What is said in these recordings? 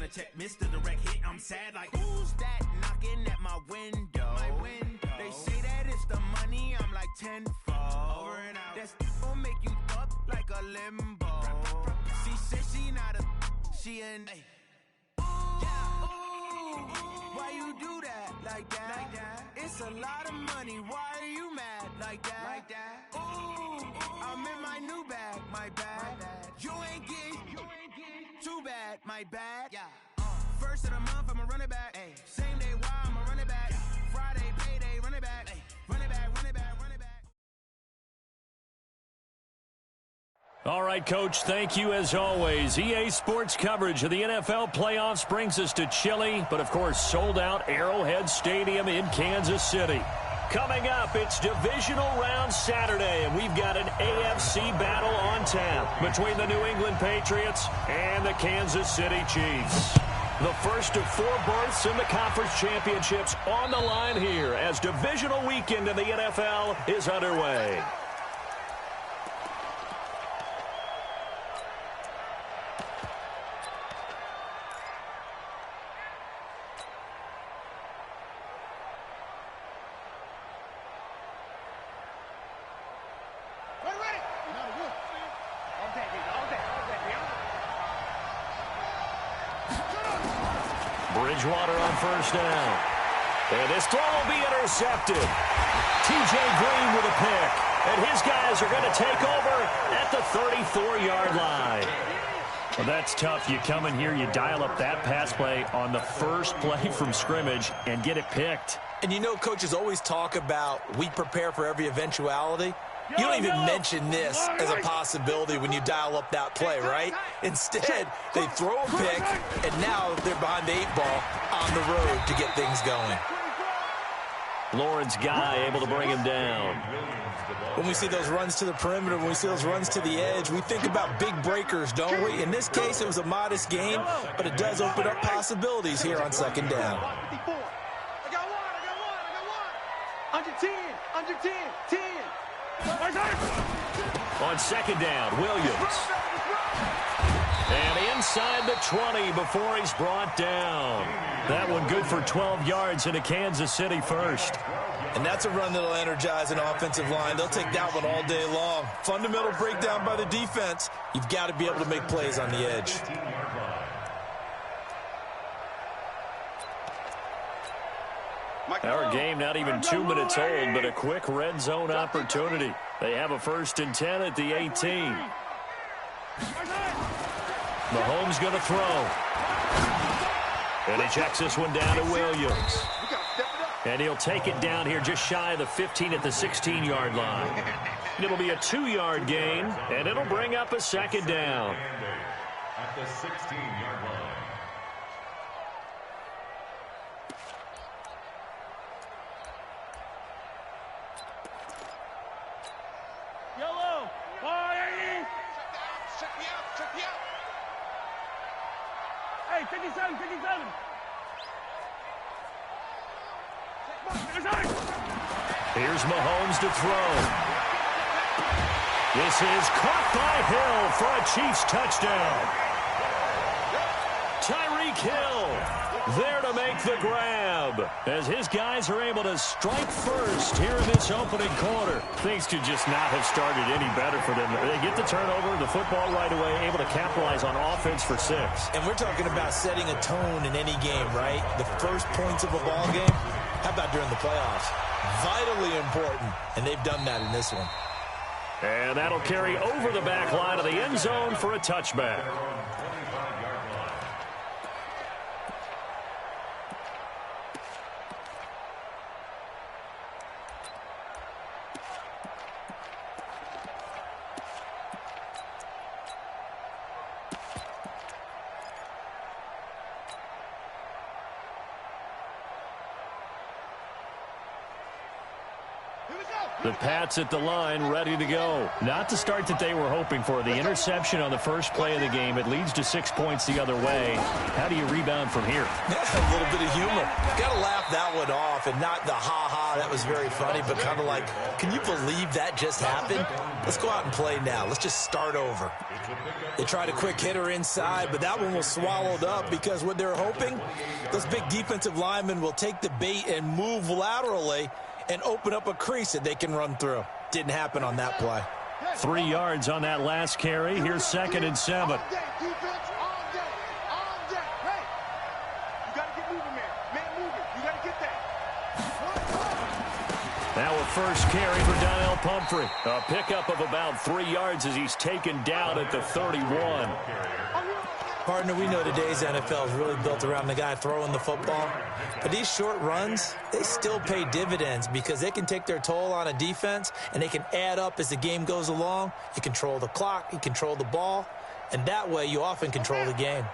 to check Mr. Direct Hit. I'm sad like, who's that knocking at my window? They say that it's the money, I'm like tenfold. Over and out. That's gon' make you up like a limbo. She said she not a, she an. Why you do that like that? It's a lot of money. Why are you mad like that? Ooh, I'm in my new bag, my bad. You ain't getting too bad, my bad. First of the month, I'ma run it back. Same day, why I'ma run it back. Friday, payday, run it back. Run it back, run it back, run it back. All right, Coach, thank you as always. EA Sports coverage of the NFL playoffs brings us to chilly, but of course sold-out Arrowhead Stadium in Kansas City. Coming up, it's Divisional Round Saturday, and we've got an AFC battle on tap between the New England Patriots and the Kansas City Chiefs. The first of 4 berths in the conference championships on the line here as divisional weekend in the NFL is underway. Bridgewater on first down. And this throw will be intercepted. TJ Green with a pick. And his guys are going to take over at the 34-yard line. Well, that's tough. You come in here, you dial up that pass play on the first play from scrimmage and get it picked. And you know, coaches always talk about we prepare for every eventuality. You don't even mention this as a possibility when you dial up that play, right? Instead, they throw a pick, and now they're behind the 8 ball on the road to get things going. Lawrence Guy able to bring him down. When we see those runs to the perimeter, when we see those runs to the edge, we think about big breakers, don't we? In this case, it was a modest gain, but it does open up possibilities here on second down. I got one. Under 10, 10. On second down, Williams. And inside the 20 before he's brought down. That one good for 12 yards into Kansas City first. And that's a run that'll energize an offensive line. They'll take that one all day long. Fundamental breakdown by the defense. You've got to be able to make plays on the edge. Our game not even 2 minutes old, but a quick red zone opportunity. They have a 1st and 10 at the 18. Mahomes going to throw. And he checks this one down to Williams. And he'll take it down here just shy of the 15 at the 16-yard line. It'll be a 2-yard gain, and it'll bring up a second down. At the 16-yard line. Yellow. Check me out. Hey, 57. Here's Mahomes to throw. This is caught by Hill for a Chiefs touchdown. Tyreek Hill there to make the grab as his guys are able to strike first here in this opening quarter. Things could just not have started any better for them. They get the turnover, the football right away, able to capitalize on offense for 6. And we're talking about setting a tone in any game, right? The first points of a ball game. How about during the playoffs? Vitally important, and they've done that in this one. And that'll carry over the back line of the end zone for a touchback. Here we go. The Pats at the line, ready to go. Not the start that they were hoping for. The interception on the first play of the game. It leads to 6 points the other way. How do you rebound from here? Yeah, a little bit of humor. Got to laugh that one off, and not the ha-ha, that was very funny, but kind of like, can you believe that just happened? Let's go out and play now. Let's just start over. They tried a quick hitter inside, but that one was swallowed up because what they're hoping, those big defensive linemen will take the bait and move laterally and open up a crease that they can run through. Didn't happen on that play. 3 yards on that last carry. Here's 2nd and 7. Now a first carry for Donnell Pumphrey. A pickup of about 3 yards as he's taken down at the 31. Partner, we know today's NFL is really built around the guy throwing the football. But these short runs, they still pay dividends because they can take their toll on a defense and they can add up as the game goes along. You control the clock, you control the ball, and that way you often control the game.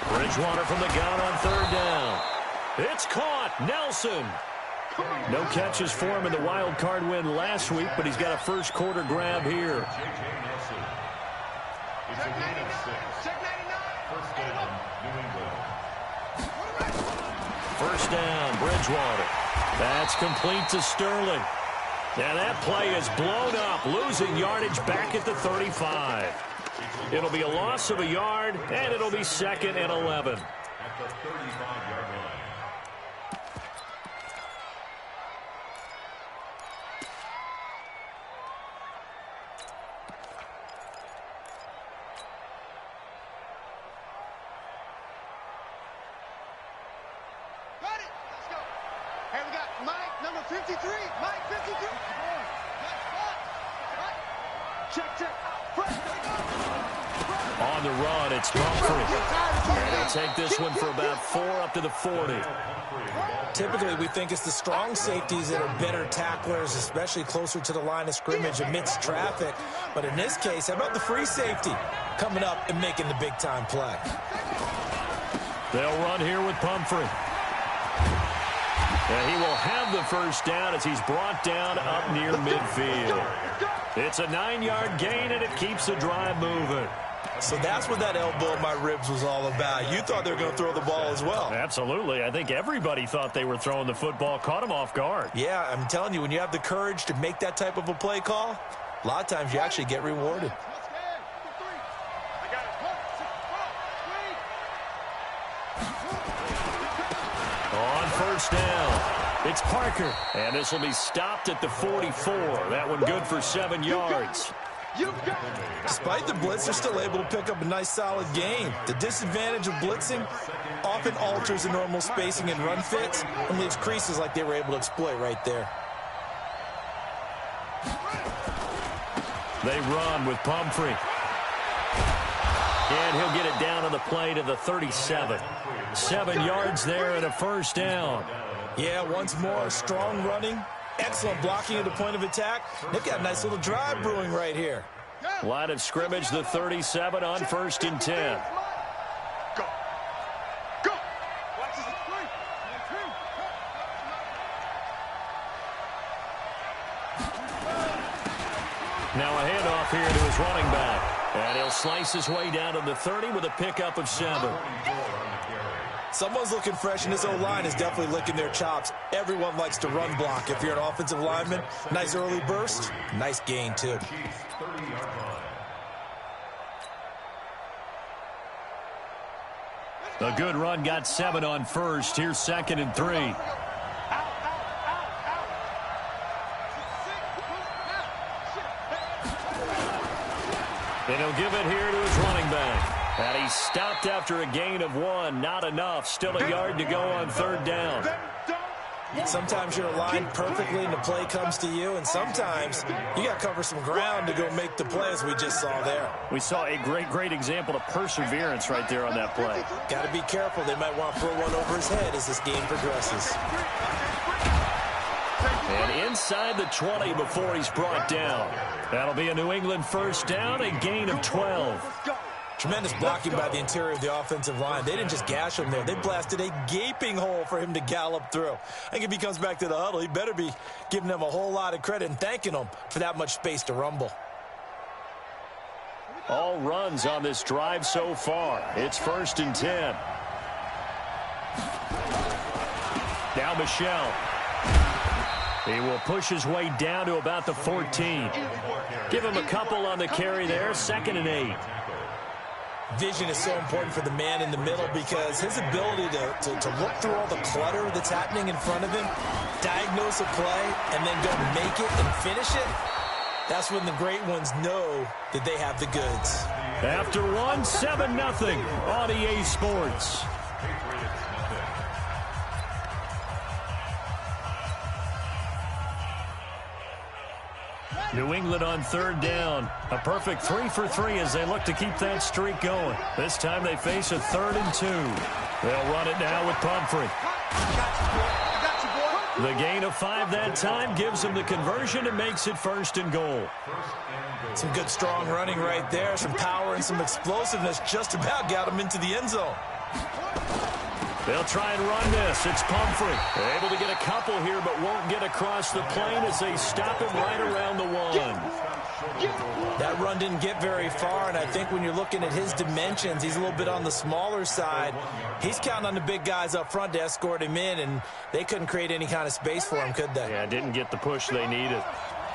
Bridgewater from the gun on 3rd down. It's caught. Nelson. No catches for him in the wild card win last week, but he's got a first quarter grab here. It's a gain of 6. First down, New England. First down, Bridgewater. That's complete to Sterling. And that play is blown up, losing yardage back at the 35. It'll be a loss of a yard, and it'll be 2nd and 11. At the 35-yard line. Got it. Let's go. Hey, we got Mike, number 53. Mike, 53. Check. On the run, it's Pumphrey. And he'll take this one for about 4 up to the 40. Typically, we think it's the strong safeties that are better tacklers, especially closer to the line of scrimmage amidst traffic. But in this case, how about the free safety coming up and making the big-time play? They'll run here with Pumphrey. And he will have the first down as he's brought down up near midfield. It's a 9-yard gain, and it keeps the drive moving. So that's what that elbow in my ribs was all about. You thought they were going to throw the ball as well. Absolutely. I think everybody thought they were throwing the football, caught him off guard. Yeah, I'm telling you, when you have the courage to make that type of a play call, a lot of times you actually get rewarded. On first down, it's Parker. And this will be stopped at the 44. That one good for 7 yards. Despite the blitz, they're still able to pick up a nice solid gain. The disadvantage of blitzing often alters the normal spacing and run fits and leaves creases like they were able to exploit right there. They run with Pumphrey. And he'll get it down on the play to the 37. 7 yards there and a first down. Yeah, once more, strong running, excellent blocking at the point of attack. They've got a nice little drive brewing right here. Line of scrimmage, the 37 on 1st and 10. Go. Watch this. Now a handoff here to his running back. And he'll slice his way down to the 30 with a pickup of 7. Someone's looking fresh, and this O-line is definitely licking their chops. Everyone likes to run block. If you're an offensive lineman, nice early burst, nice gain, too. A good run got 7 on first. Here's 2nd and 3. And he'll give it here to his running back. And he's stopped after a gain of 1. Not enough. Still a yard to go on 3rd down. Sometimes you're aligned perfectly and the play comes to you, and sometimes you got to cover some ground to go make the play, as we just saw there. We saw a great example of perseverance right there on that play. Got to be careful. They might want to throw one over his head as this game progresses. And inside the 20 before he's brought down. That'll be a New England first down, a gain of 12. Tremendous blocking by the interior of the offensive line. They didn't just gash him there. They blasted a gaping hole for him to gallop through. I think if he comes back to the huddle, he better be giving them a whole lot of credit and thanking them for that much space to rumble. All runs on this drive so far. It's 1st and 10. Now Michel. He will push his way down to about the 14. Give him a couple on the carry there. 2nd and 8. Vision is so important for the man in the middle because his ability to look through all the clutter that's happening in front of him, diagnose a play, and then go make it and finish it, that's when the great ones know that they have the goods. After one, 7-0 on EA Sports. New England on 3rd down. A perfect 3 for 3 as they look to keep that streak going. This time they face a 3rd and 2. They'll run it now with Pumphrey. The gain of 5 that time gives them the conversion and makes it 1st and goal. Some good strong running right there. Some power and some explosiveness just about got them into the end zone. They'll try and run this. It's Pumphrey. They're able to get a couple here, but won't get across the plane as they stop him right around the 1. That run didn't get very far, and I think when you're looking at his dimensions, he's a little bit on the smaller side. He's counting on the big guys up front to escort him in, and they couldn't create any kind of space for him, could they? Yeah, didn't get the push they needed.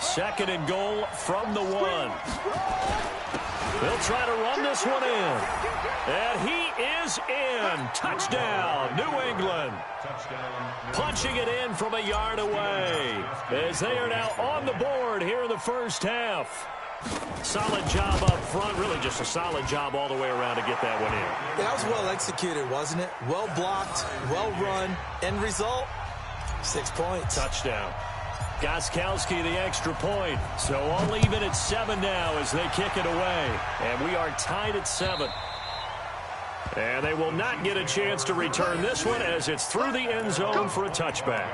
2nd and goal from the 1. They'll try to run this one in. And he is in. Touchdown, New England. Punching it in from a yard away as they are now on the board here in the first half. Solid job up front. Really just a solid job all the way around to get that one in. Yeah, that was well executed, wasn't it? Well blocked, well run. End result, 6 points. Touchdown. Gostkowski the extra point. So all even at 7 now as they kick it away. And we are tied at 7. And they will not get a chance to return this one as it's through the end zone for a touchback.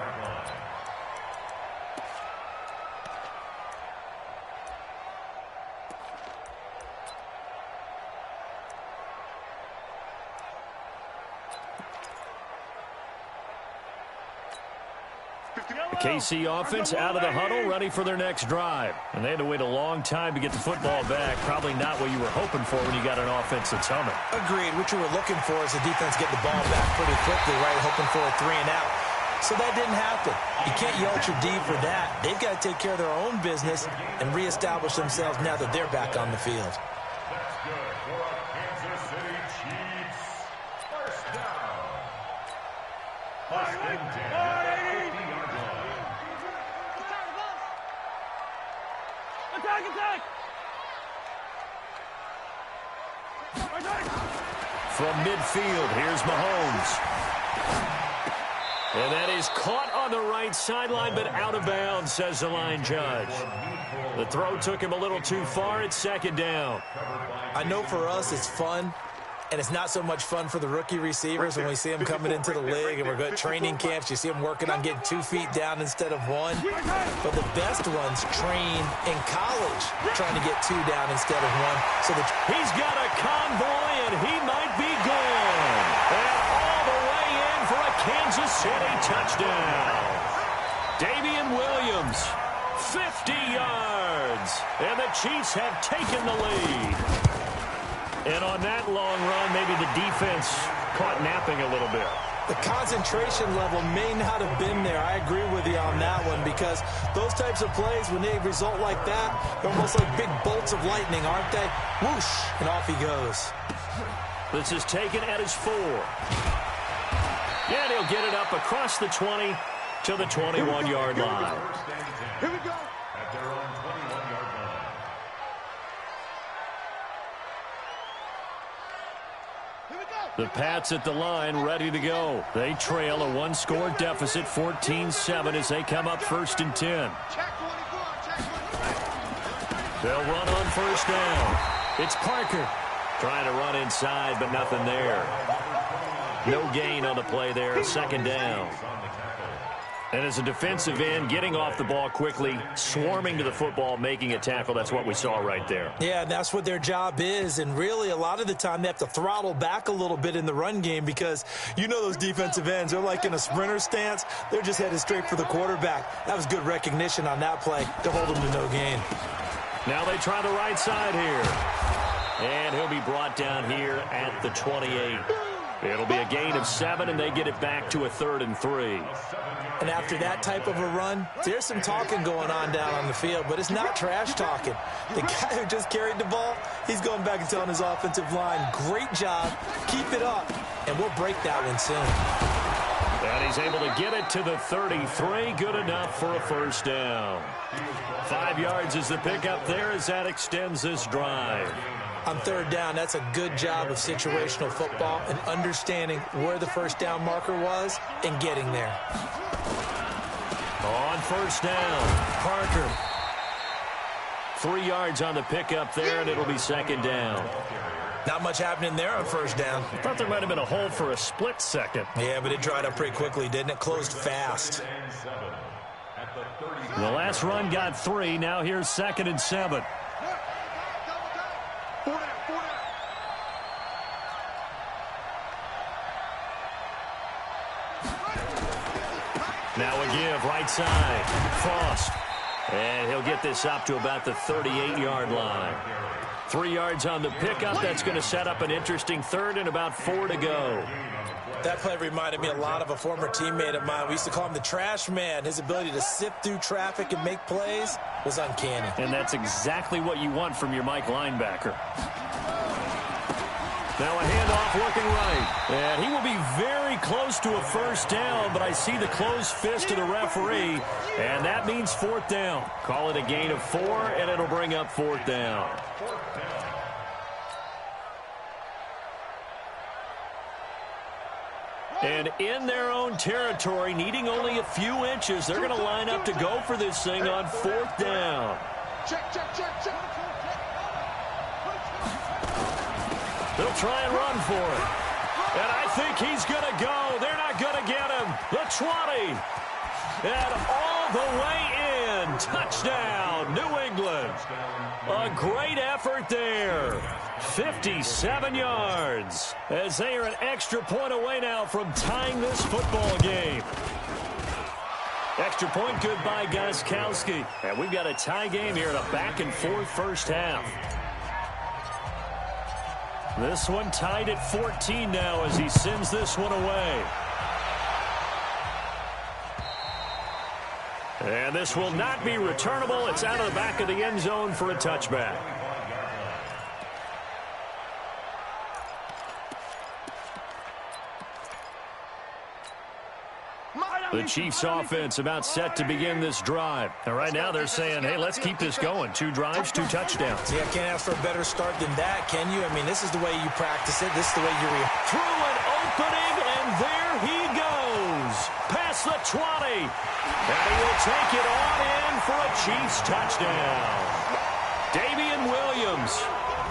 KC offense out of the huddle, ready for their next drive. And they had to wait a long time to get the football back. Probably not what you were hoping for when you got an offense that's humming. Agreed. What you were looking for is the defense getting the ball back pretty quickly, right? Hoping for a 3 and out. So that didn't happen. You can't yell at your D for that. They've got to take care of their own business and reestablish themselves now that they're back on the field. That's good for our Kansas City Chiefs. First down. First and 10. From midfield, here's Mahomes. And that is caught on the right sideline, but out of bounds, says the line judge. The throw took him a little too far. It's 2nd down. I know for us it's fun, and it's not so much fun for the rookie receivers when we see them coming into the league and we're good training camps. You see them working on getting 2 feet down instead of 1. But the best ones train in college trying to get 2 down instead of 1. So he's got a convoy, and he might be gone. And all the way in for a Kansas City touchdown. Damian Williams, 50 yards. And the Chiefs have taken the lead. And on that long run, maybe the defense caught napping a little bit. The concentration level may not have been there. I agree with you on that one because those types of plays, when they result like that, they're almost like big bolts of lightning, aren't they? Whoosh, and off he goes. This is taken at his 4. And he'll get it up across the 20 to the 21-yard line. Here we go. At their own 21-yard line. The Pats at the line, ready to go. They trail a 1-score deficit, 14-7, as they come up 1st and 10. They'll run on 1st down. It's Parker trying to run inside, but nothing there. No gain on the play there, 2nd down. And as a defensive end, getting off the ball quickly, swarming to the football, making a tackle, that's what we saw right there. Yeah, and that's what their job is. And really, a lot of the time, they have to throttle back a little bit in the run game because you know those defensive ends, they're like in a sprinter stance. They're just headed straight for the quarterback. That was good recognition on that play to hold them to no gain. Now they try the right side here. And he'll be brought down here at the 28. It'll be a gain of 7, and they get it back to a 3rd and 3. And after that type of a run, there's some talking going on down on the field, but it's not trash talking. The guy who just carried the ball, he's going back and telling his offensive line, great job, keep it up, and we'll break that one soon. And he's able to get it to the 33, good enough for a first down. 5 yards is the pickup there as that extends this drive. On 3rd down, that's a good job of situational football and understanding where the first down marker was and getting there. On 1st down, Parker. 3 yards on the pickup there, and it'll be 2nd down. Not much happening there on 1st down. I thought there might have been a hole for a split second. Yeah, but it dried up pretty quickly, didn't it? Closed fast. The last run got 3. Now here's 2nd and 7. Now a give, right side. Frost. And he'll get this up to about the 38-yard line. 3 yards on the pickup. That's going to set up an interesting 3rd and about 4 to go. That play reminded me a lot of a former teammate of mine. We used to call him the trash man. His ability to sift through traffic and make plays was uncanny. And that's exactly what you want from your Mike linebacker. Now a handoff looking right. And he will be very close to a first down, but I see the closed fist of the referee, and that means 4th down. Call it a gain of 4, and it'll bring up 4th down. And in their own territory, needing only a few inches, they're going to line up to go for this thing on 4th down. Check, check, check, check. They'll try and run for it. And I think he's going to go. They're not going to get him. The 20. And all the way in. Touchdown, New England. A great effort there. 57 yards. As they are an extra point away now from tying this football game. Extra point good by Gostkowski. And we've got a tie game here in a back-and-forth first half. This one tied at 14 now as he sends this one away. And this will not be returnable. It's out of the back of the end zone for a touchback. The Chiefs offense about set to begin this drive. And right now they're saying, hey, let's keep this going. 2 drives, 2 touchdowns. Yeah, can't ask for a better start than that, can you? I mean, this is the way you practice it. This is the way you through an opening, and there he goes. Past the 20. And he will take it on in for a Chiefs touchdown. Damian Williams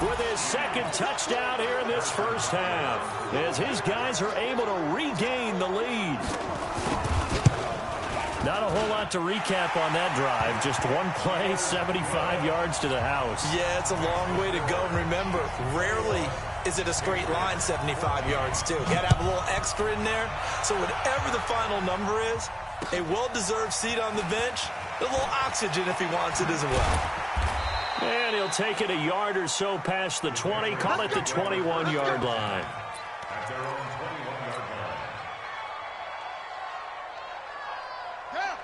with his 2nd touchdown here in this first half, as his guys are able to regain the lead. Not a whole lot to recap on that drive. Just one play, 75 yards to the house. Yeah, it's a long way to go. And remember, rarely is it a straight line 75 yards, too. Got to have a little extra in there. So whatever the final number is, a well-deserved seat on the bench, a little oxygen if he wants it as well. And he'll take it a yard or so past the 20. Call it the 21-yard line.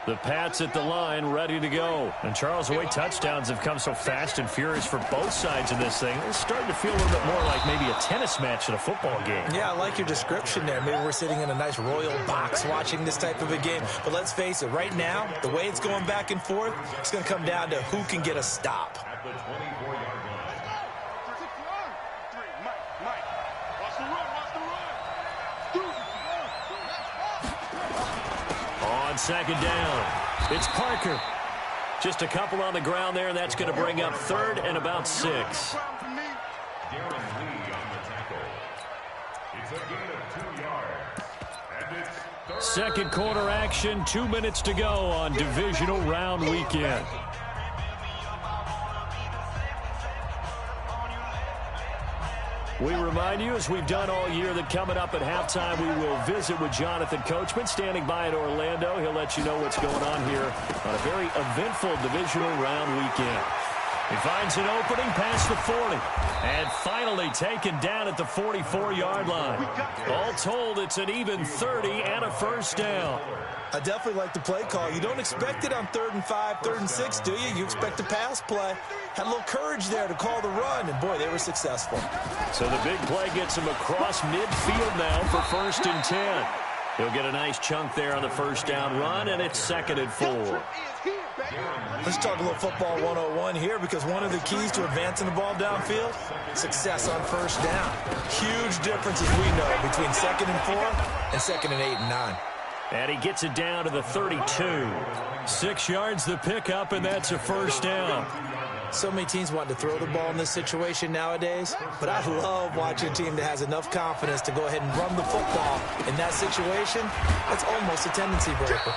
The Pats at the line, ready to go. And Charles, the way touchdowns have come so fast and furious for both sides of this thing, it's starting to feel a little bit more like maybe a tennis match in a football game. Yeah, I like your description there. Maybe we're sitting in a nice royal box watching this type of a game. But let's face it, right now, the way it's going back and forth, it's going to come down to who can get a stop. At the 24-yard line. On 2nd down, it's Parker. Just a couple on the ground there, and that's going to bring up 3rd and about 6. Darren Lee on the tackle. It's a gain of 2 yards. And it's Second quarter action, 2 minutes to go on divisional round weekend. We remind you, as we've done all year, that coming up at halftime, we will visit with Jonathan Coachman, standing by in Orlando. He'll let you know what's going on here on a very eventful divisional round weekend. He finds an opening past the 40. And finally taken down at the 44-yard line. All told, it's an even 30 and a first down. I definitely like the play call. You don't expect it on 3rd and 5, 3rd and 6, do you? You expect a pass play. Had a little courage there to call the run, and boy, they were successful. So the big play gets him across midfield now for 1st and 10. He'll get a nice chunk there on the first down run, and it's 2nd and 4. Let's talk a little football 101 here, because one of the keys to advancing the ball downfield, success on first down. Huge difference, as we know, between 2nd and 4 and 2nd and 8 and 9. And he gets it down to the 32. 6 yards the pickup, and that's a first down. So many teams want to throw the ball in this situation nowadays, but I love watching a team that has enough confidence to go ahead and run the football in that situation. That's almost a tendency breaker.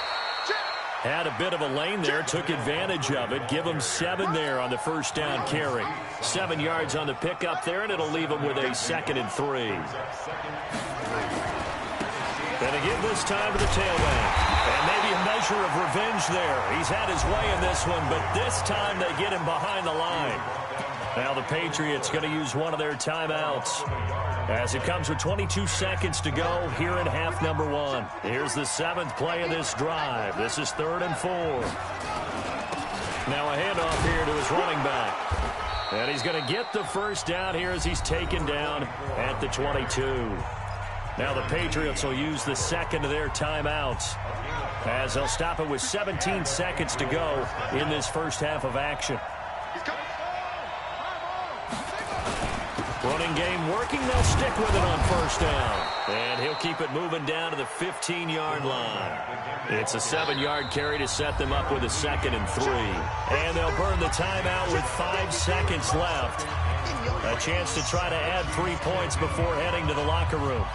Had a bit of a lane there, took advantage of it. Give him 7 there on the first down carry. 7 yards on the pickup there, and it'll leave him with a 2nd and 3. Gonna give this time to the tailback. And maybe a measure of revenge there. He's had his way in this one, but this time they get him behind the line. Now the Patriots going to use one of their timeouts, as it comes with 22 seconds to go here in half number 1. Here's the 7th play of this drive. This is 3rd and 4. Now a handoff here to his running back. And he's going to get the first down here as he's taken down at the 22. Now the Patriots will use the 2nd of their timeouts, as they'll stop it with 17 seconds to go in this first half of action. Running game working. They'll stick with it on first down. And he'll keep it moving down to the 15-yard line. It's a 7-yard carry to set them up with a 2nd and 3. And they'll burn the timeout with 5 seconds left. A chance to try to add 3 points before heading to the locker room.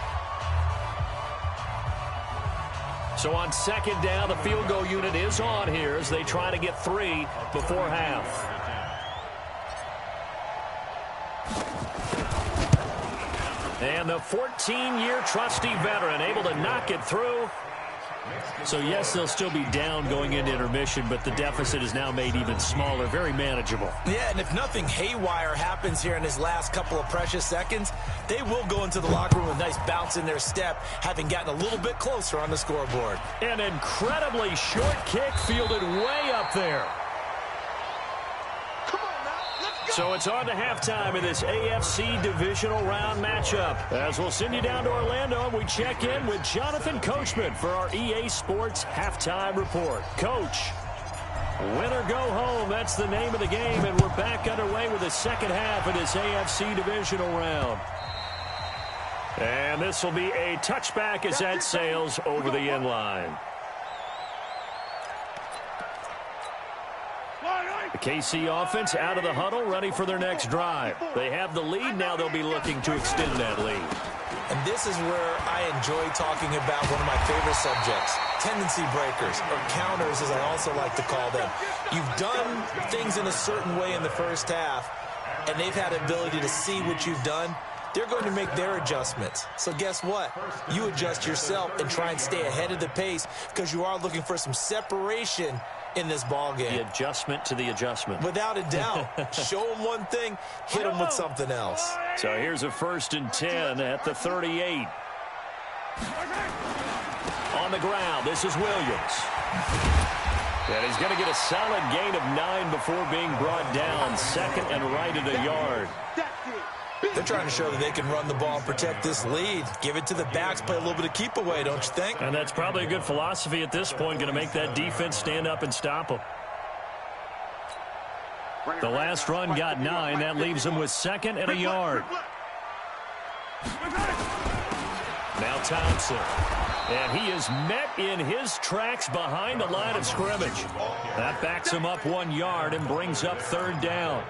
So on 2nd down, the field goal unit is on here as they try to get 3 before half. And the 14-year trusty veteran able to knock it through. So, yes, they'll still be down going into intermission, but the deficit is now made even smaller, very manageable. Yeah, and if nothing haywire happens here in his last couple of precious seconds, they will go into the locker room with a nice bounce in their step, having gotten a little bit closer on the scoreboard. An incredibly short kick fielded way up there. So it's on to halftime in this AFC divisional round matchup, as we'll send you down to Orlando and we check in with Jonathan Coachman for our EA Sports halftime report. Coach, win or go home, that's the name of the game, and we're back underway with the second half of this AFC divisional round. And this will be a touchback as that sails over the end line. The KC offense out of the huddle, ready for their next drive. They have the lead. Now they'll be looking to extend that lead. And this is where I enjoy talking about one of my favorite subjects, tendency breakers, or counters as I also like to call them. You've done things in a certain way in the first half, and they've had the ability to see what you've done. They're going to make their adjustments. So guess what? You adjust yourself and try and stay ahead of the pace, because you are looking for some separation in this ball game. The adjustment to the adjustment. Without a doubt. Show them one thing, hit them with something else. So here's a 1st and 10 at the 38. On the ground, this is Williams. And he's going to get a solid gain of 9 before being brought down. 2nd and right at a yard. They're trying to show that they can run the ball and protect this lead. Give it to the backs, play a little bit of keep away, don't you think? And that's probably a good philosophy at this point, going to make that defense stand up and stop them. The last run got 9. That leaves them with 2nd and a yard. Now Thompson. And he is met in his tracks behind the line of scrimmage. That backs him up 1 yard and brings up 3rd down.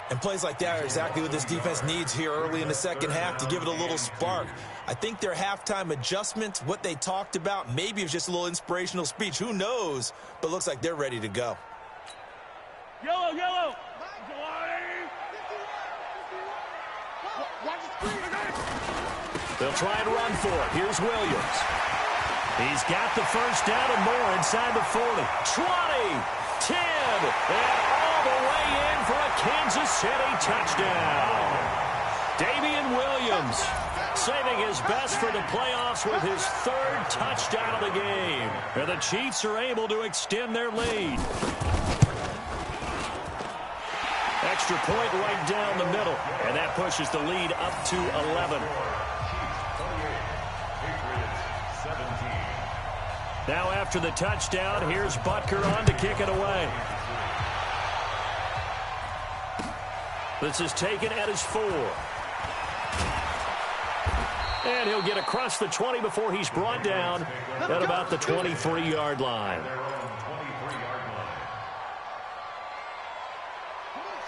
And plays like that are exactly what this defense needs here early in the second half to give it a little spark. I think their halftime adjustments, what they talked about, maybe it was just a little inspirational speech. Who knows? But looks like they're ready to go. Yellow, yellow. They'll try and run for it. Here's Williams. He's got the first down and more inside the 40. 20, 10, and all the way in for a Kansas City touchdown. Damian Williams saving his best for the playoffs with his third touchdown of the game. And the Chiefs are able to extend their lead. Extra point right down the middle, and that pushes the lead up to 11. Now after the touchdown, here's Butker on to kick it away. This is taken at his 4. And he'll get across the 20 before he's brought down at about the 23-yard line.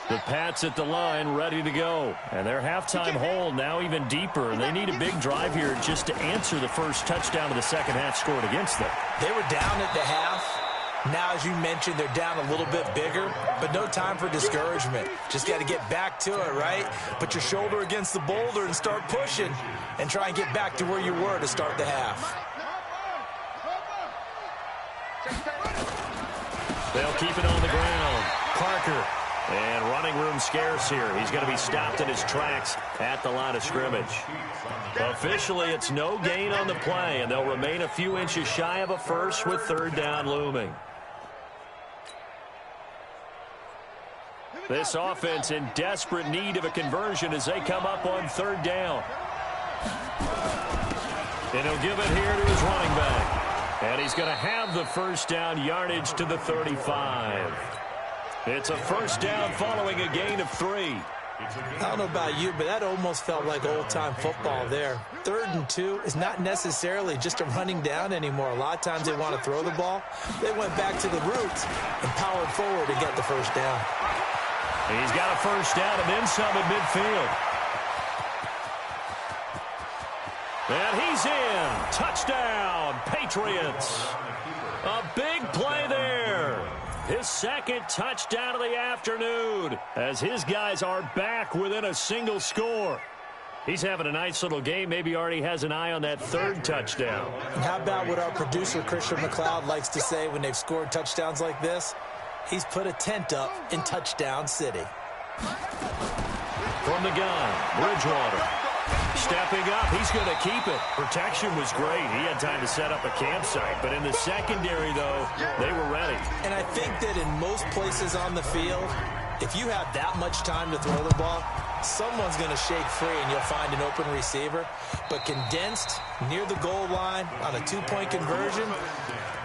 The Pats at the line ready to go. And their halftime hold now even deeper. And they need a big drive here just to answer the first touchdown of the second half scored against them. They were down at the half. Now, as you mentioned, they're down a little bit bigger, but no time for discouragement. Just got to get back to it, right? Put your shoulder against the boulder and start pushing and try and get back to where you were to start the half. They'll keep it on the ground. Parker. And running room scarce here. He's going to be stopped in his tracks at the line of scrimmage. Officially, it's no gain on the play, and they'll remain a few inches shy of a first with third down looming. This offense in desperate need of a conversion as they come up on third down. And he'll give it here to his running back. And he's going to have the first down yardage to the 35. It's a first down following a gain of 3. I don't know about you, but that almost felt like old-time football there. 3rd and 2 is not necessarily just a running down anymore. A lot of times they want to throw the ball. They went back to the roots and powered forward to get the first down. He's got a first down and then some at midfield. And he's in. Touchdown, Patriots. A big play there. His second touchdown of the afternoon as his guys are back within a single score. He's having a nice little game. Maybe already has an eye on that third touchdown. And how about what our producer, Christian McLeod, likes to say when they've scored touchdowns like this? He's put a tent up in Touchdown City. From the gun, Bridgewater. Stepping up, he's going to keep it. Protection was great. He had time to set up a campsite. But in the secondary, though, they were ready. And I think that in most places on the field, if you have that much time to throw the ball, someone's going to shake free and you'll find an open receiver. But condensed near the goal line on a 2-point conversion,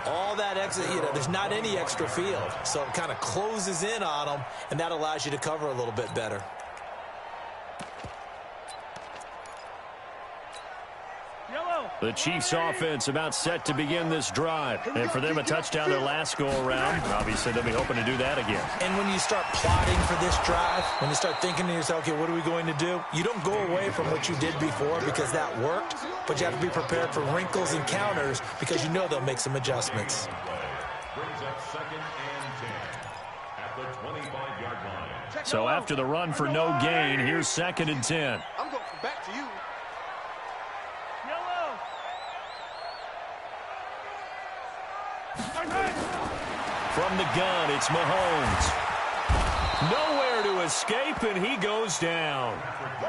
all that extra, there's not any extra field. So it kind of closes in on them, and that allows you to cover a little bit better. The Chiefs offense about set to begin this drive. And for them, a touchdown their last go-around. Obviously, they'll be hoping to do that again. And when you start plotting for this drive, when you start thinking to yourself, okay, what are we going to do? You don't go away from what you did before because that worked, but you have to be prepared for wrinkles and counters because you know they'll make some adjustments. So after the run for no gain, here's 2nd and 10. I'm going back to you. From the gun, it's Mahomes. Nowhere to escape, and he goes down.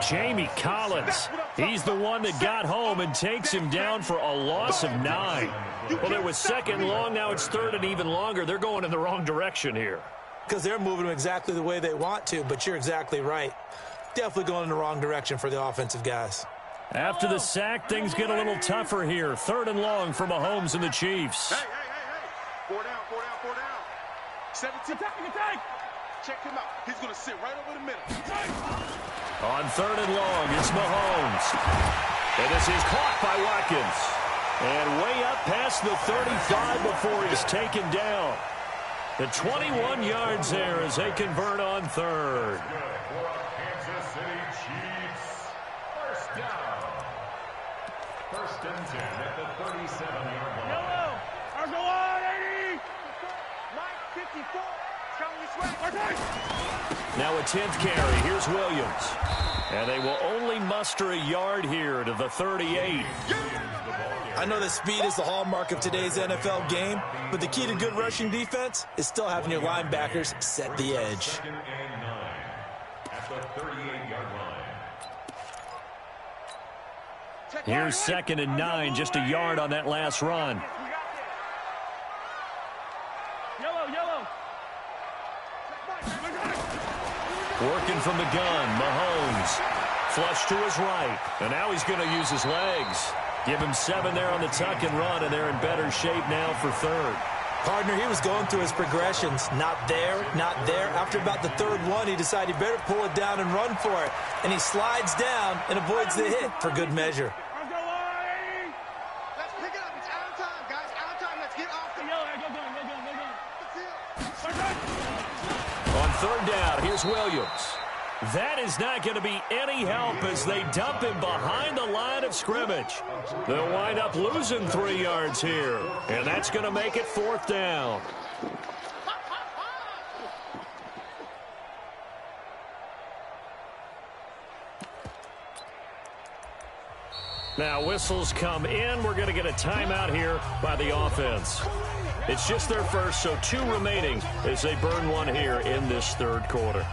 Jamie Collins, he's the one that got home and takes him down for a loss of 9. Well, it was 2nd and long, now it's 3rd and even longer. They're going in the wrong direction here. Because they're moving exactly the way they want to, but you're exactly right. Definitely going in the wrong direction for the offensive guys. After the sack, things get a little tougher here. 3rd and long for Mahomes and the Chiefs. Hey. 4 down. 17. Attack. Check him out. He's going to sit right over the middle. On 3rd and long, it's Mahomes. And this is caught by Watkins. And way up past the 35 before he's taken down. The 21 yards there as they convert on third. Kansas City Chiefs. First down. First and 10 at the 37-yard line. Yellow. Argo on, 80. Mike, 54. Coming this way. Now a 10th carry. Here's Williams. And they will only muster a yard here to the 38. I know that speed is the hallmark of today's NFL game, but the key to good rushing defense is still having your linebackers set the edge. Second and 9 at the 38-yard line. Here's 2nd and 9, just a yard on that last run. Yellow. Working from the gun, Mahomes. Flush to his right, and now he's going to use his legs. Give him 7 there on the tuck and run, and they're in better shape now for third. Partner, he was going through his progressions. Not there, not there. After about the third one, he decided he better pull it down and run for it. And he slides down and avoids the hit for good measure. Argo on, 80. Let's pick it up. It's out of time, guys. Out of time. Let's get off the Yellow, go gun. On third down, here's Williams. That is not going to be any help as they dump him behind the line of scrimmage. They'll wind up losing 3 yards here, and that's going to make it 4th down. Now whistles come in. We're going to get a timeout here by the offense. It's just their first, so 2 remaining as they burn 1 here in this third quarter.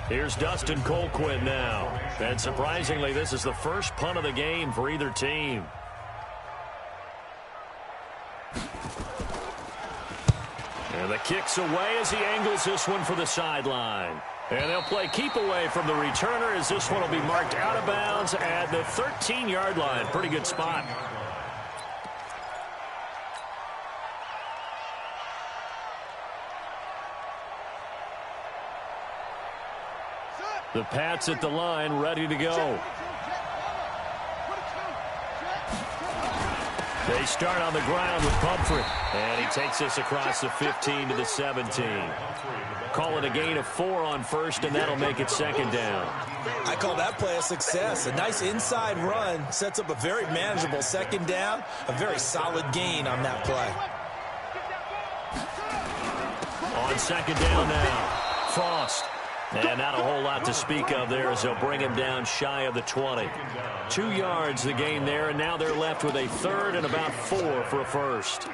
Here's Dustin Colquitt now. And surprisingly, this is the first punt of the game for either team. And the kick's away as he angles this one for the sideline. And they'll play keep away from the returner as this one will be marked out of bounds at the 13-yard line. Pretty good spot. The Pats at the line, ready to go. They start on the ground with Pumphrey. And he takes this across the 15 to the 17. Call it a gain of 4 on first, and that'll make it 2nd down. I call that play a success. A nice inside run sets up a very manageable 2nd down. A very solid gain on that play. On 2nd down now, Frost. And not a whole lot to speak of there as they'll bring him down shy of the 20. 2 yards the gain there, and now they're left with a 3rd and about 4 for a first.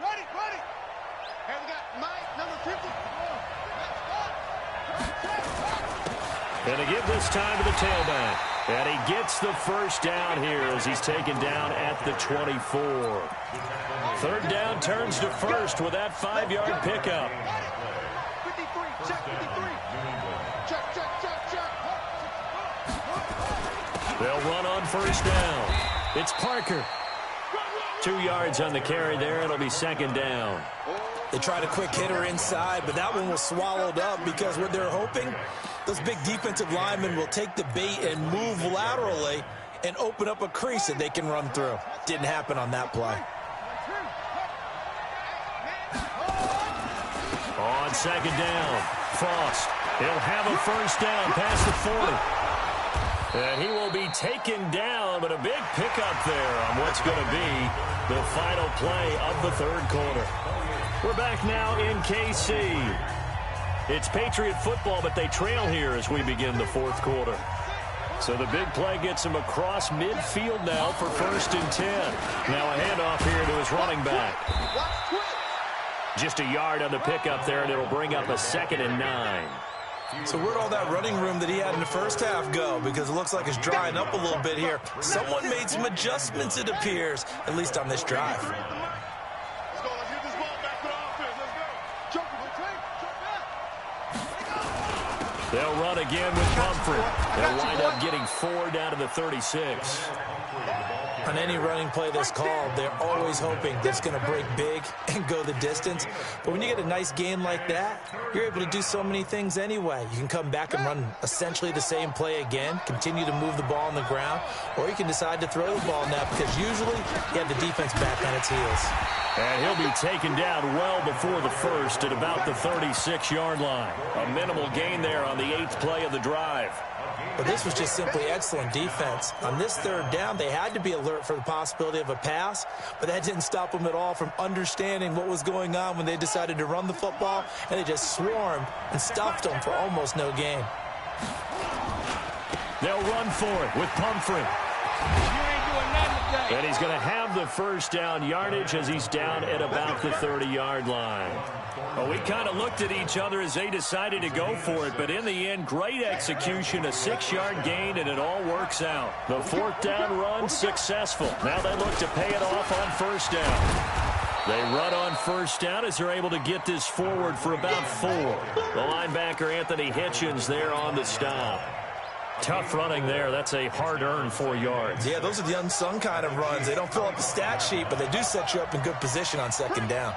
Ready. And we got Mike, number 50. And to give this time to the tailback. And he gets the first down here as he's taken down at the 24. 3rd down turns to first with that 5-yard pickup. 53, check 53. Check. They'll run on first down. It's Parker. 2 yards on the carry there. It'll be 2nd down. They tried a quick hitter inside, but that one was swallowed up because what they're hoping, those big defensive linemen will take the bait and move laterally and open up a crease that they can run through. Didn't happen on that play. On 2nd down, Frost. He'll have a first down past the 40. And he will be taken down, but a big pickup there on what's going to be the final play of the 3rd quarter. We're back now in KC. It's Patriot football, but they trail here as we begin the 4th quarter. So the big play gets him across midfield now for 1st and 10. Now a handoff here to his running back. Just a yard on the pickup there, and it'll bring up a 2nd and 9. So where'd all that running room that he had in the first half go? Because it looks like it's drying up a little bit here. Someone made some adjustments, it appears, at least on this drive. Let's go. Let's get this ball back to the offense. Let's go. They'll run again with Pumphrey. They'll wind up getting 4 down to the 36. On any running play that's called, they're always hoping that it's going to break big and go the distance. But when you get a nice gain like that, you're able to do so many things anyway. You can come back and run essentially the same play again, continue to move the ball on the ground, or you can decide to throw the ball now because usually you have the defense back on its heels. And he'll be taken down well before the first at about the 36-yard line. A minimal gain there on the 8th play of the drive. But this was just simply excellent defense. On this third down, they had to be alert for the possibility of a pass, but that didn't stop them at all from understanding what was going on when they decided to run the football, and they just swarmed and stuffed them for almost no gain. They'll run for it with Pumphrey. And he's going to have the first down yardage as he's down at about the 30-yard line. Well, we kind of looked at each other as they decided to go for it, but in the end, great execution, a 6-yard gain, and it all works out. The 4th down run successful. Now they look to pay it off on first down. They run on first down as they're able to get this forward for about 4. The linebacker, Anthony Hitchens, there on the stop. Tough running there. That's a hard-earned 4 yards. Yeah, those are the unsung kind of runs. They don't fill up the stat sheet, but they do set you up in good position on second down.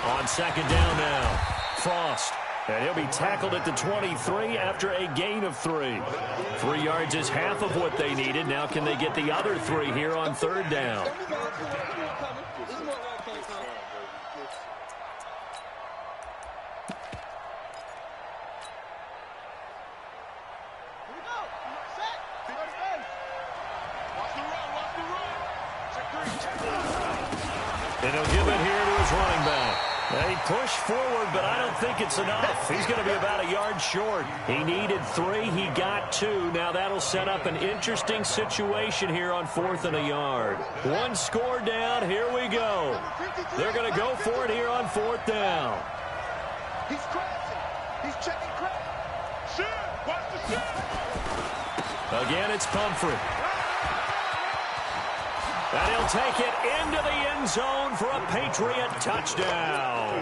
On second down now, Frost. And he'll be tackled at the 23 after a gain of 3. 3 yards is half of what they needed. Now can they get the other 3 here on third down? And he'll give it here to his running back. He pushed forward, but I don't think it's enough. He's going to be about a yard short. He needed 3. He got 2. Now that'll set up an interesting situation here on 4th and a yard. 1 score down. Here we go. They're going to go for it here on 4th down. He's crashing. He's checking crash. Shit! Watch the shit! Again, it's Pumphrey. And he'll take it into the end zone for a Patriot touchdown.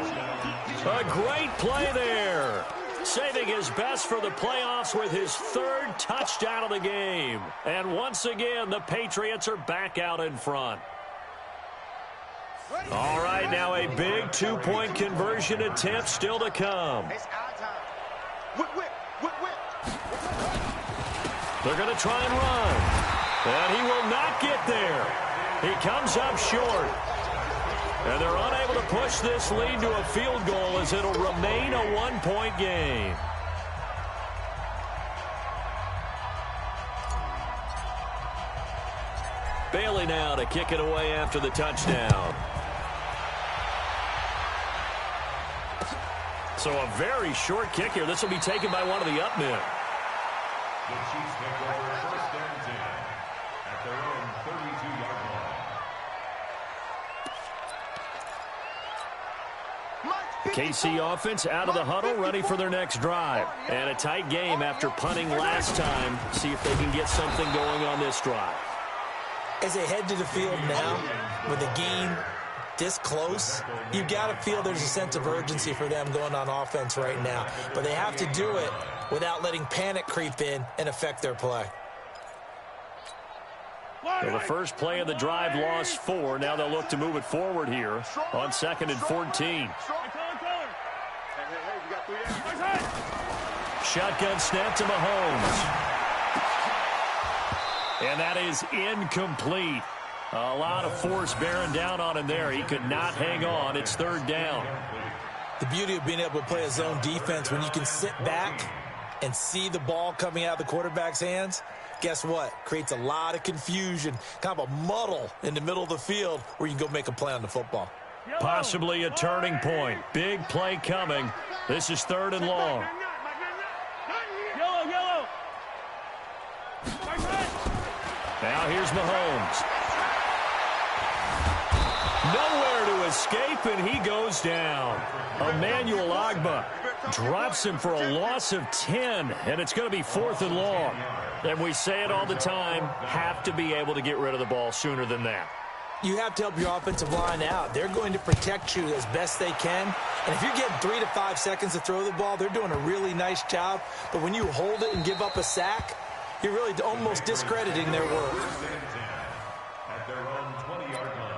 A great play there. Saving his best for the playoffs with his 3rd touchdown of the game. And once again, the Patriots are back out in front. All right, now a big 2-point conversion attempt still to come. It's our time. Whip, whip, whip, whip. They're going to try and run. And he will not get there. He comes up short. And they're unable to push this lead to a field goal as it'll remain a 1-point game. Bailey now to kick it away after the touchdown. So a very short kick here. This will be taken by one of the up men. The Chiefs take over first and 10 at their own 32-yard line. The KC offense out of the huddle, ready for their next drive. And a tight game after punting last time. See if they can get something going on this drive. As they head to the field now, with the game this close, you've got to feel there's a sense of urgency for them going on offense right now. But they have to do it without letting panic creep in and affect their play. So the first play of the drive lost 4. Now they'll look to move it forward here on 2nd and 14. Shotgun snap to Mahomes. And that is incomplete. A lot of force bearing down on him there. He could not hang on. It's 3rd down. The beauty of being able to play a zone defense when you can sit back and see the ball coming out of the quarterback's hands, guess what? Creates a lot of confusion, kind of a muddle in the middle of the field where you can go make a play on the football. Possibly a turning point. Big play coming. This is 3rd and long. Now here's Mahomes. Nowhere to escape, and he goes down. Emmanuel Ogbah drops him for a loss of 10, and it's going to be 4th and long. And we say it all the time, have to be able to get rid of the ball sooner than that. You have to help your offensive line out. They're going to protect you as best they can. And if you're getting 3 to 5 seconds to throw the ball, they're doing a really nice job. But when you hold it and give up a sack, You're really almost discrediting their work. At their own 20-yard line.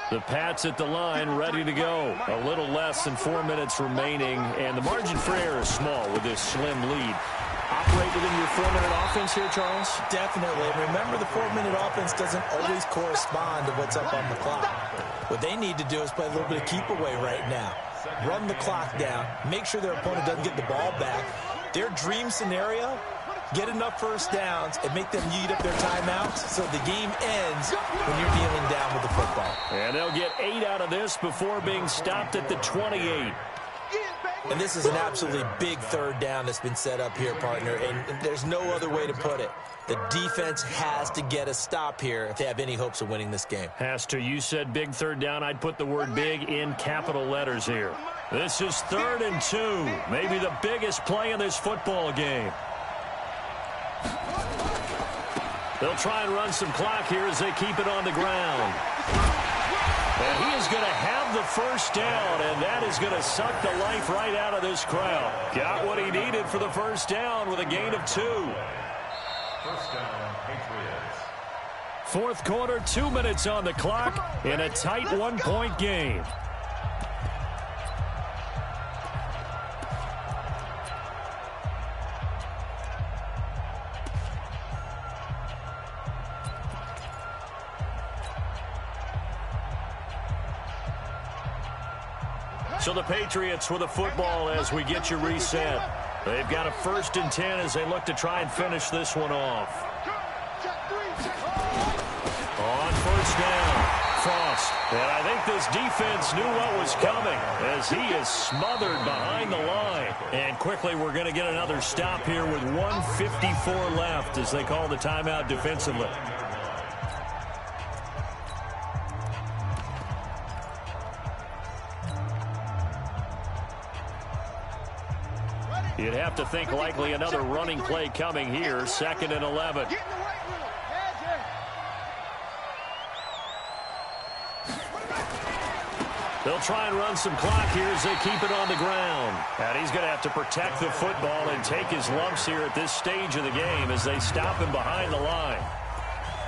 The Pats at the line, ready to go. A little less than 4 minutes remaining, and the margin for error is small with this slim lead. Operate within your 4-minute offense here, Charles? Definitely. Remember, the 4-minute offense doesn't always correspond to what's up on the clock. What they need to do is play a little bit of keep away right now. Run the clock down. Make sure their opponent doesn't get the ball back. Their dream scenario, get enough first downs and make them eat up their timeouts so the game ends when you're kneeling down with the football. And they'll get 8 out of this before being stopped at the 28. And this is an absolutely big third down that's been set up here, partner, and there's no other way to put it. The defense has to get a stop here if they have any hopes of winning this game. Has to. You said big third down. I'd put the word big in capital letters here. This is 3rd and 2. Maybe the biggest play in this football game. They'll try and run some clock here as they keep it on the ground. And he is going to have the first down, and that is going to suck the life right out of this crowd. Got what he needed for the first down with a gain of 2. First down, Patriots. Fourth quarter, 2 minutes on the clock in a tight 1-point game. So the Patriots with the football as we get you reset. They've got a 1st and 10 as they look to try and finish this one off. On first down, Frost. And I think this defense knew what was coming as he is smothered behind the line. And quickly we're going to get another stop here with 1:54 left as they call the timeout defensively. You'd have to think likely another running play coming here. 2nd and 11. They'll try and run some clock here as they keep it on the ground. And he's going to have to protect the football and take his lumps here at this stage of the game as they stop him behind the line.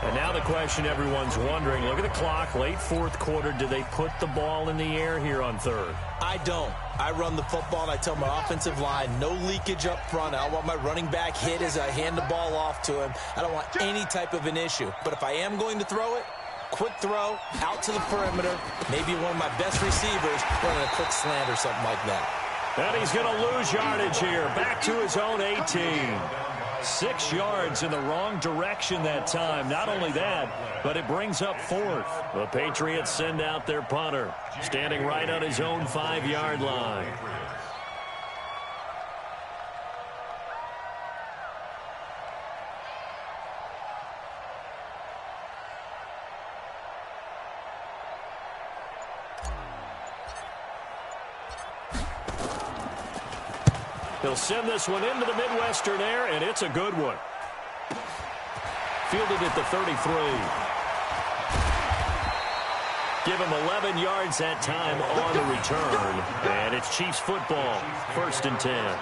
And now the question everyone's wondering, look at the clock, late 4th quarter. Do they put the ball in the air here on 3rd? I don't. I run the football, and I tell my offensive line, no leakage up front. I don't want my running back hit as I hand the ball off to him. I don't want any type of an issue. But if I am going to throw it, quick throw, out to the perimeter, maybe one of my best receivers running a quick slant or something like that. And he's going to lose yardage here, back to his own 18. 6 yards in the wrong direction that time. Not only that, but it brings up 4th. The Patriots send out their punter, standing right on his own 5-yard line. He'll send this one into the Midwestern air, and it's a good one. Fielded at the 33. Give him 11 yards that time on the return. And it's Chiefs football, 1st and 10.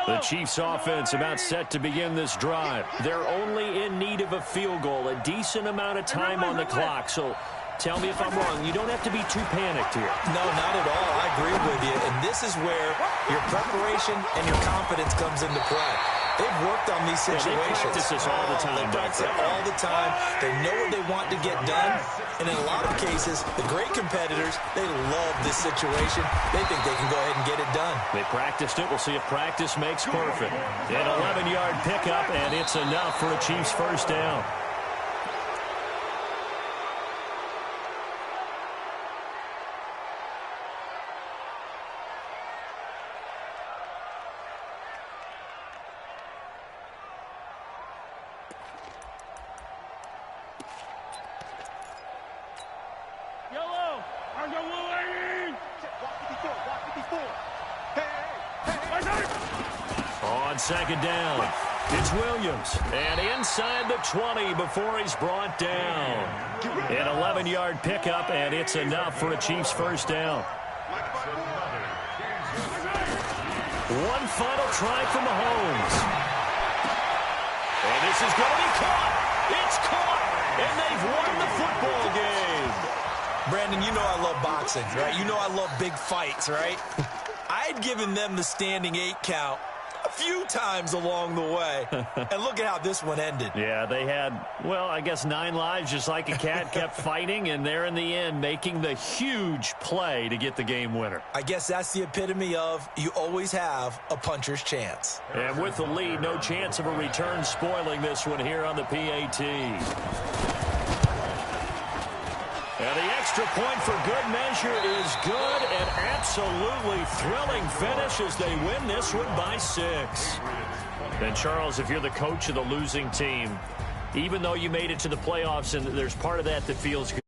The Chiefs offense about set to begin this drive. They're only in need of a field goal, a decent amount of time on the clock. So tell me if I'm wrong. You don't have to be too panicked here. No, not at all. I agree with you. And this is where your preparation and your confidence comes into play. They've worked on these situations. They practice this all the time. They practice it all the time. They know what they want to get done. And in a lot of cases, the great competitors, they love this situation. They think they can go ahead and get it done. They practiced it. We'll see if practice makes perfect. An 11-yard pickup, and it's enough for a Chiefs first down. On second down, it's Williams. And inside the 20 before he's brought down. An 11-yard pickup, and it's enough for a Chiefs first down. One final try from Mahomes. And this is going to be caught. It's caught. And they've won the football game. Brandon, you know I love boxing, right? You know I love big fights, right? I'd given them the standing 8 count a few times along the way. And look at how this one ended. Yeah, they had, well, I guess 9 lives, just like a cat, kept fighting, and they're in the end making the huge play to get the game winner. I guess that's the epitome of you always have a puncher's chance. And with the lead, no chance of a return spoiling this one here on the PAT. And the extra point for good measure is good, and absolutely thrilling finish as they win this one by 6. And Charles, if you're the coach of the losing team, even though you made it to the playoffs, and there's part of that that feels good.